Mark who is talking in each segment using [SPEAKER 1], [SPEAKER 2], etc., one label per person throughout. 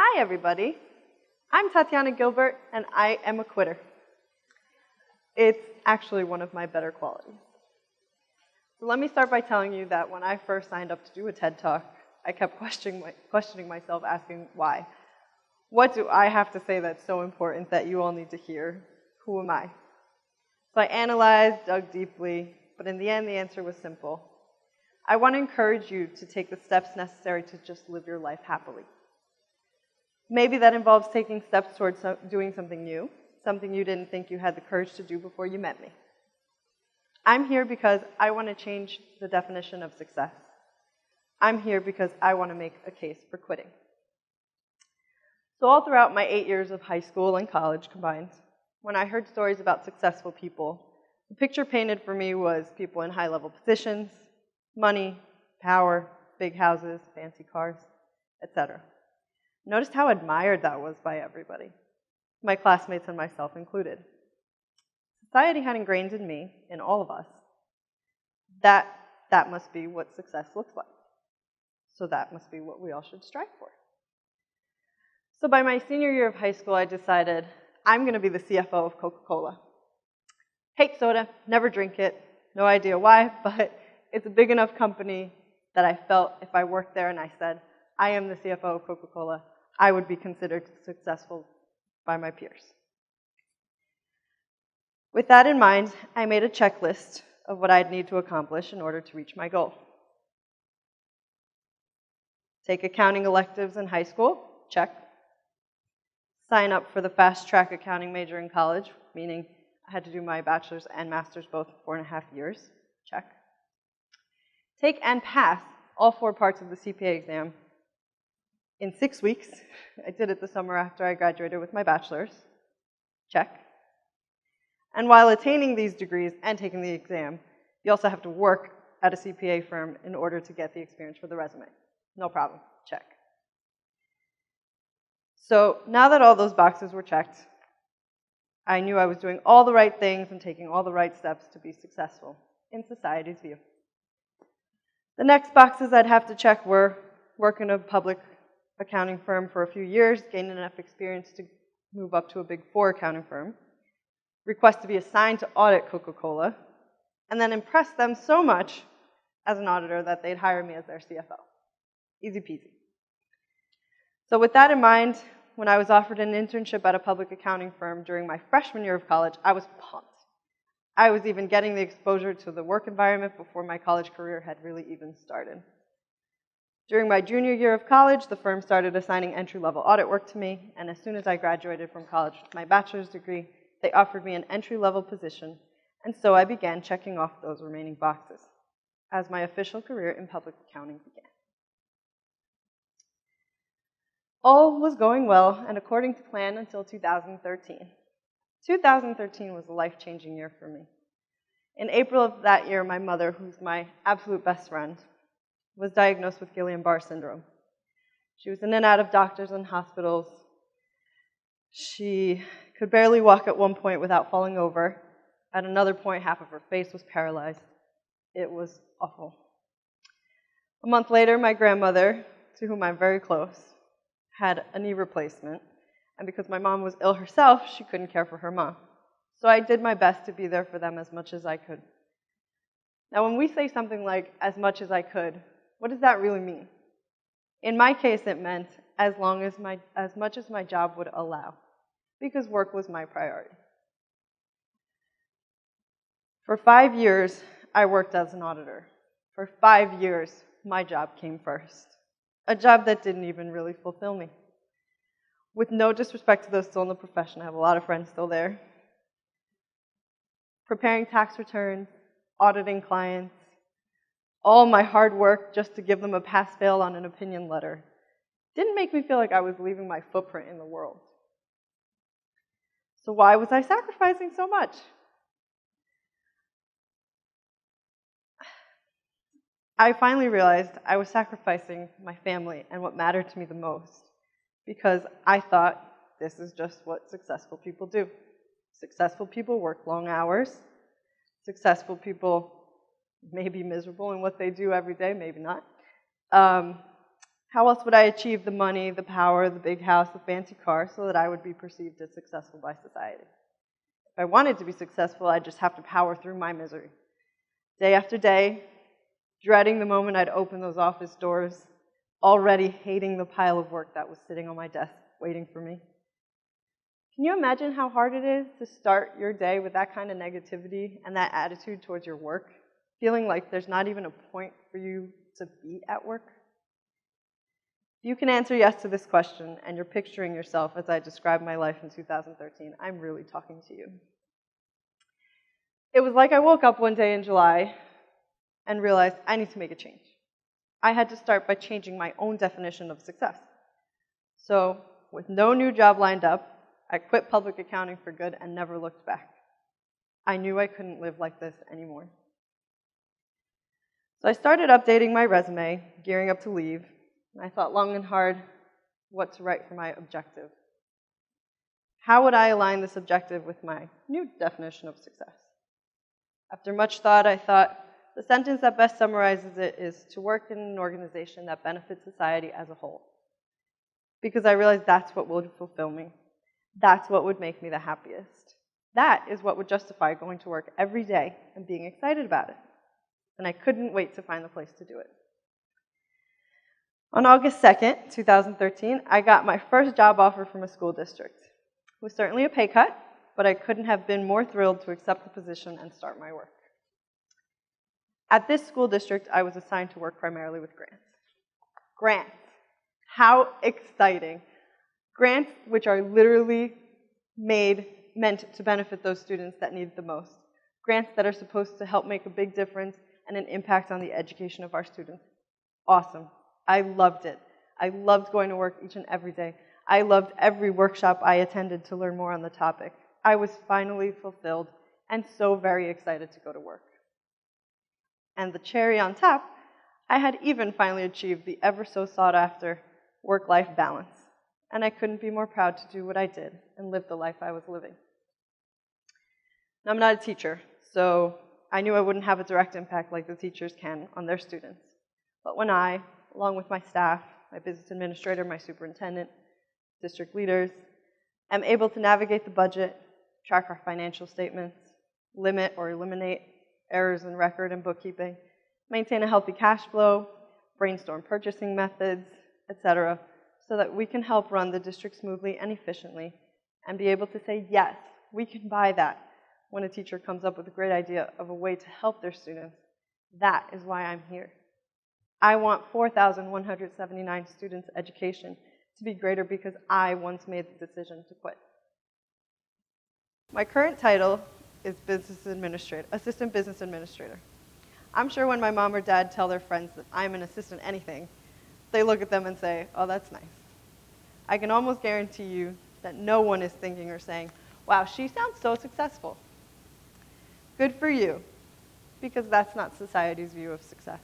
[SPEAKER 1] Hi, everybody. I'm Tatiana Gilbert, and I am a quitter. It's actually one of my better qualities. So let me start by telling you that when I first signed up to do a TED Talk, I kept questioning myself, asking why. What do I have to say that's so important that you all need to hear? Who am I? So I analyzed, dug deeply, but in the end, the answer was simple. I want to encourage you to take the steps necessary to just live your life happily. Maybe that involves taking steps towards doing something new, something you didn't think you had the courage to do before you met me. I'm here because I want to change the definition of success. I'm here because I want to make a case for quitting. So all throughout my 8 years of high school and college combined, when I heard stories about successful people, the picture painted for me was people in high-level positions, money, power, big houses, fancy cars, etc. Noticed how admired that was by everybody, my classmates and myself included. Society had ingrained in me, in all of us, that must be what success looks like. So that must be what we all should strive for. So by my senior year of high school, I decided I'm going to be the CFO of Coca-Cola. Hate soda, never drink it, no idea why, but it's a big enough company that I felt if I worked there and I said, I am the CFO of Coca-Cola, I would be considered successful by my peers. With that in mind, I made a checklist of what I'd need to accomplish in order to reach my goal. Take accounting electives in high school, check. Sign up for the fast-track accounting major in college, meaning I had to do my bachelor's and master's both 4.5 years, check. Take and pass all 4 parts of the CPA exam in 6 weeks. I did it the summer after I graduated with my bachelor's, check. And while attaining these degrees and taking the exam, you also have to work at a CPA firm in order to get the experience for the resume. No problem, check. So now that all those boxes were checked, I knew I was doing all the right things and taking all the right steps to be successful in society's view. The next boxes I'd have to check were work in a public accounting firm for a few years, gain enough experience to move up to a Big 4 accounting firm, request to be assigned to audit Coca-Cola, and then impress them so much as an auditor that they'd hire me as their CFO. Easy peasy. So with that in mind, when I was offered an internship at a public accounting firm during my freshman year of college, I was pumped. I was even getting the exposure to the work environment before my college career had really even started. During my junior year of college, the firm started assigning entry-level audit work to me, and as soon as I graduated from college with my bachelor's degree, they offered me an entry-level position, and so I began checking off those remaining boxes as my official career in public accounting began. All was going well and according to plan until 2013. 2013 was a life-changing year for me. In April of that year, my mother, who's my absolute best friend, was diagnosed with Guillain-Barré syndrome. She was in and out of doctors and hospitals. She could barely walk at one point without falling over. At another point, half of her face was paralyzed. It was awful. A month later, my grandmother, to whom I'm very close, had a knee replacement, and because my mom was ill herself, she couldn't care for her mom. So I did my best to be there for them as much as I could. Now, when we say something like, as much as I could, what does that really mean? In my case, it meant as much as my job would allow, because work was my priority. For 5 years, I worked as an auditor. For 5 years, my job came first. A job that didn't even really fulfill me. With no disrespect to those still in the profession, I have a lot of friends still there. Preparing tax returns, auditing clients, all my hard work just to give them a pass-fail on an opinion letter didn't make me feel like I was leaving my footprint in the world. So why was I sacrificing so much? I finally realized I was sacrificing my family and what mattered to me the most because I thought this is just what successful people do. Successful people work long hours. Successful people may be miserable in what they do every day, maybe not. How else would I achieve the money, the power, the big house, the fancy car, so that I would be perceived as successful by society? If I wanted to be successful, I'd just have to power through my misery. Day after day, dreading the moment I'd open those office doors, already hating the pile of work that was sitting on my desk waiting for me. Can you imagine how hard it is to start your day with that kind of negativity and that attitude towards your work, feeling like there's not even a point for you to be at work? If you can answer yes to this question, and you're picturing yourself as I described my life in 2013, I'm really talking to you. It was like I woke up one day in July and realized I need to make a change. I had to start by changing my own definition of success. So, with no new job lined up, I quit public accounting for good and never looked back. I knew I couldn't live like this anymore. So I started updating my resume, gearing up to leave, and I thought long and hard what to write for my objective. How would I align this objective with my new definition of success? After much thought, I thought the sentence that best summarizes it is to work in an organization that benefits society as a whole. Because I realized that's what would fulfill me. That's what would make me the happiest. That is what would justify going to work every day and being excited about it. And I couldn't wait to find the place to do it. On August 2nd, 2013, I got my first job offer from a school district. It was certainly a pay cut, but I couldn't have been more thrilled to accept the position and start my work. At this school district, I was assigned to work primarily with grants. Grants. How exciting. Grants which are literally meant to benefit those students that need it the most. Grants that are supposed to help make a big difference and an impact on the education of our students. Awesome. I loved it. I loved going to work each and every day. I loved every workshop I attended to learn more on the topic. I was finally fulfilled and so very excited to go to work. And the cherry on top, I had even finally achieved the ever so sought after work-life balance. And I couldn't be more proud to do what I did and live the life I was living. Now, I'm not a teacher, so I knew I wouldn't have a direct impact like the teachers can on their students. But when I, along with my staff, my business administrator, my superintendent, district leaders, am able to navigate the budget, track our financial statements, limit or eliminate errors in record and bookkeeping, maintain a healthy cash flow, brainstorm purchasing methods, etc., so that we can help run the district smoothly and efficiently and be able to say, yes, we can buy that when a teacher comes up with a great idea of a way to help their students. That is why I'm here. I want 4,179 students' education to be greater because I once made the decision to quit. My current title is Assistant Business Administrator. I'm sure when my mom or dad tell their friends that I'm an assistant anything, they look at them and say, oh, that's nice. I can almost guarantee you that no one is thinking or saying, wow, she sounds so successful. Good for you, because that's not society's view of success.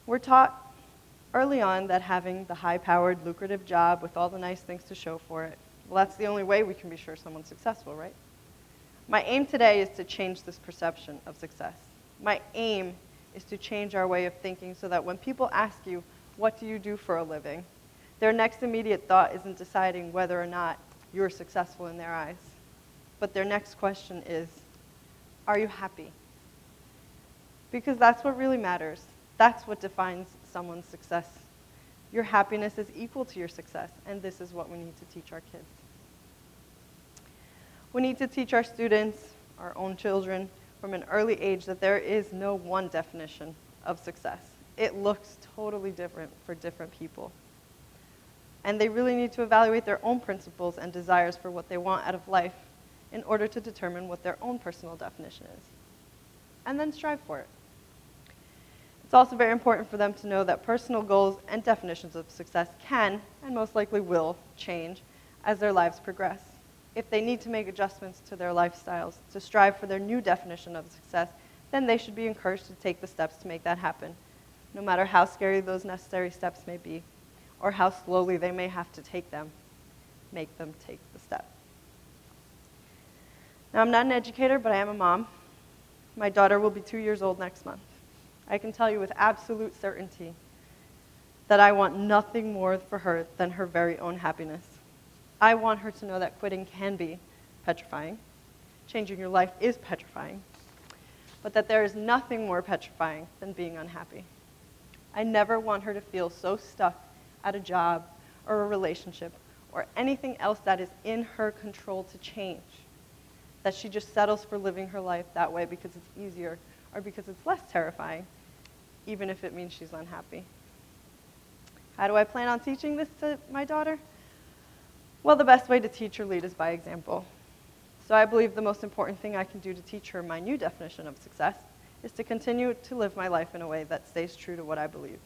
[SPEAKER 1] We're taught early on that having the high-powered, lucrative job with all the nice things to show for it, well, that's the only way we can be sure someone's successful, right? My aim today is to change this perception of success. My aim is to change our way of thinking so that when people ask you, what do you do for a living, their next immediate thought isn't deciding whether or not you're successful in their eyes. But their next question is, are you happy? Because that's what really matters. That's what defines someone's success. Your happiness is equal to your success, and this is what we need to teach our kids. We need to teach our students, our own children, from an early age that there is no one definition of success. It looks totally different for different people. And they really need to evaluate their own principles and desires for what they want out of life in order to determine what their own personal definition is, and then strive for it. It's also very important for them to know that personal goals and definitions of success can, and most likely will, change as their lives progress. If they need to make adjustments to their lifestyles to strive for their new definition of success, then they should be encouraged to take the steps to make that happen, no matter how scary those necessary steps may be, or how slowly they may have to take them. Make them take the step. Now, I'm not an educator, but I am a mom. My daughter will be 2 years old next month. I can tell you with absolute certainty that I want nothing more for her than her very own happiness. I want her to know that quitting can be petrifying. Changing your life is petrifying. But that there is nothing more petrifying than being unhappy. I never want her to feel so stuck at a job or a relationship or anything else that is in her control to change, that she just settles for living her life that way because it's easier or because it's less terrifying, even if it means she's unhappy. How do I plan on teaching this to my daughter? Well, the best way to teach or lead is by example. So I believe the most important thing I can do to teach her my new definition of success is to continue to live my life in a way that stays true to what I believe.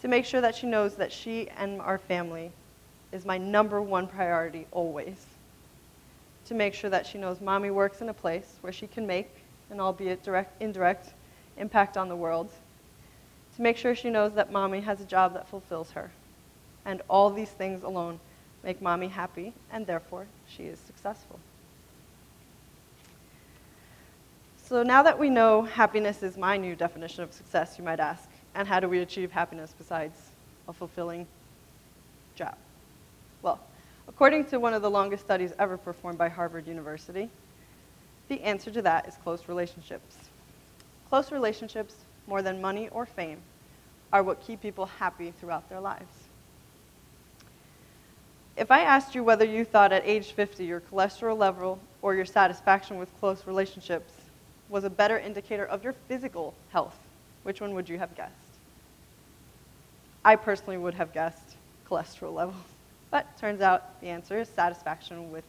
[SPEAKER 1] To make sure that she knows that she and our family is my number one priority always. To make sure that she knows mommy works in a place where she can make an albeit indirect impact on the world. To make sure she knows that mommy has a job that fulfills her. And all these things alone make mommy happy, and therefore she is successful. So now that we know happiness is my new definition of success, you might ask, and how do we achieve happiness besides a fulfilling job? Well, according to one of the longest studies ever performed by Harvard University, the answer to that is close relationships. Close relationships, more than money or fame, are what keep people happy throughout their lives. If I asked you whether you thought at age 50 your cholesterol level or your satisfaction with close relationships was a better indicator of your physical health, which one would you have guessed? I personally would have guessed cholesterol levels, but turns out the answer is satisfaction with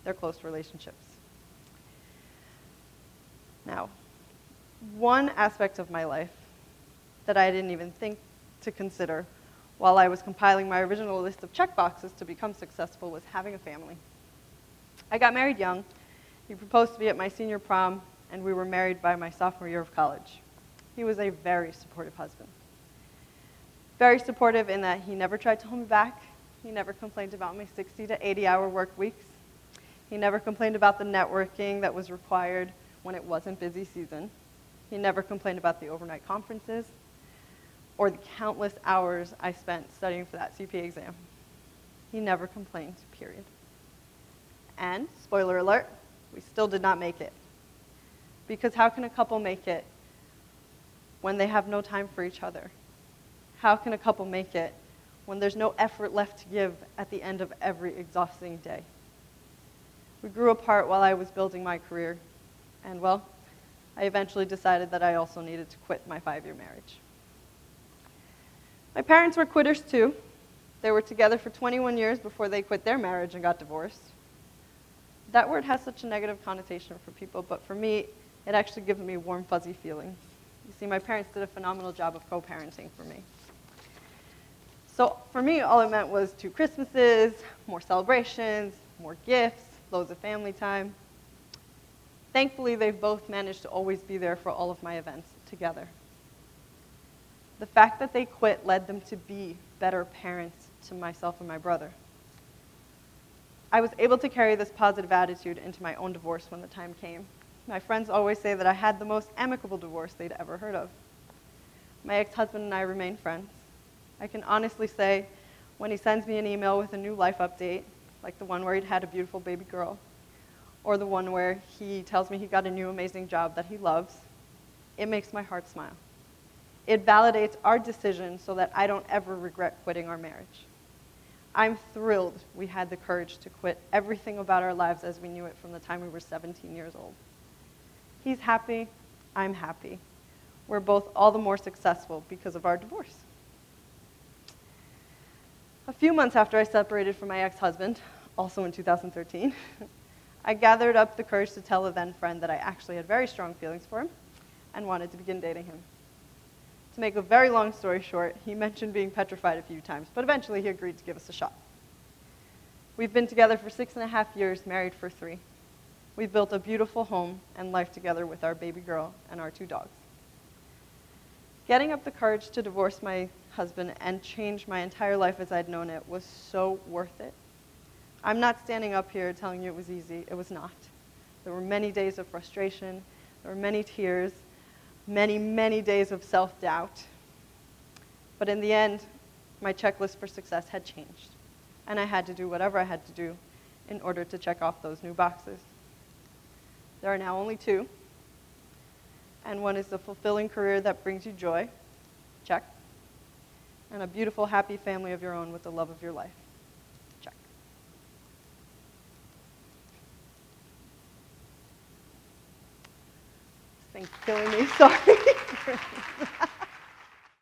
[SPEAKER 1] their close relationships. Now, one aspect of my life that I didn't even think to consider while I was compiling my original list of checkboxes to become successful was having a family. I got married young. He proposed to me at my senior prom, and we were married by my sophomore year of college. He was a very supportive husband. Very supportive in that he never tried to hold me back. He never complained about my 60 to 80-hour work weeks. He never complained about the networking that was required when it wasn't busy season. He never complained about the overnight conferences or the countless hours I spent studying for that CPA exam. He never complained, period. And, spoiler alert, we still did not make it. Because how can a couple make it when they have no time for each other? How can a couple make it when there's no effort left to give at the end of every exhausting day? We grew apart while I was building my career, and well, I eventually decided that I also needed to quit my 5-year marriage. My parents were quitters too. They were together for 21 years before they quit their marriage and got divorced. That word has such a negative connotation for people, but for me, it actually gives me warm, fuzzy feelings. You see, my parents did a phenomenal job of co-parenting for me. So for me, all it meant was 2 Christmases, more celebrations, more gifts, loads of family time. Thankfully, they've both managed to always be there for all of my events together. The fact that they quit led them to be better parents to myself and my brother. I was able to carry this positive attitude into my own divorce when the time came. My friends always say that I had the most amicable divorce they'd ever heard of. My ex-husband and I remain friends. I can honestly say when he sends me an email with a new life update, like the one where he'd had a beautiful baby girl, or the one where he tells me he got a new amazing job that he loves, it makes my heart smile. It validates our decision so that I don't ever regret quitting our marriage. I'm thrilled we had the courage to quit everything about our lives as we knew it from the time we were 17 years old. He's happy, I'm happy. We're both all the more successful because of our divorce. A few months after I separated from my ex-husband, also in 2013, I gathered up the courage to tell a then friend that I actually had very strong feelings for him and wanted to begin dating him. To make a very long story short, he mentioned being petrified a few times, but eventually he agreed to give us a shot. We've been together for 6.5 years, married for 3. We've built a beautiful home and life together with our baby girl and our 2 dogs. Getting up the courage to divorce my husband and change my entire life as I'd known it was so worth it. I'm not standing up here telling you it was easy. It was not. There were many days of frustration. There were many tears, many, many days of self-doubt. But in the end, my checklist for success had changed, and I had to do whatever I had to do in order to check off those new boxes. There are now only two, and one is the fulfilling career that brings you joy, check, and a beautiful, happy family of your own with the love of your life, check. This thing's killing me, sorry.